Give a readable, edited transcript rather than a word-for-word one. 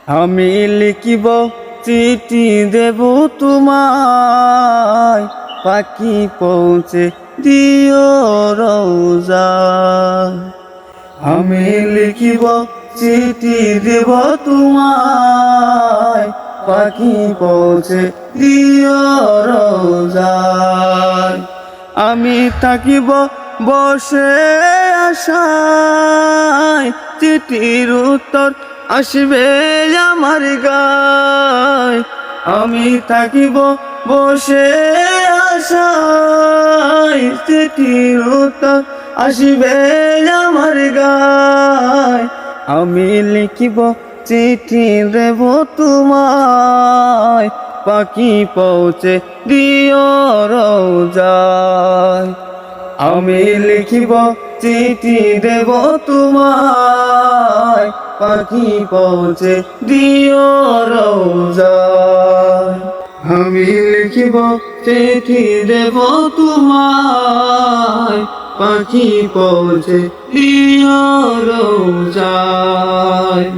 আমি লিখিব চিঠি দেব তোমায়, পাখি পৌঁছে দিও রওজায়। আমি লিখিব চিঠি দেব তোমায়, পাখি পৌঁছে দিও রওজায়। আমি থাকিব বসে আশায়, চিঠির উত্তর আসবে আমার গায়। আমি থাকিব বসে আশায়, চিঠির উত্তর আসবে আমার গায়। আমি লিখিব চিঠি দেব তোমায়, পাখি পৌঁছে দিও রওজায়। আমি লিখিব চিঠি দেব তোমায়, পাখি পৌঁছে দিও রওজায়। আমি লিখিব চিঠি দেব তোমায়, পাখি পৌঁছে দিও রওজায়।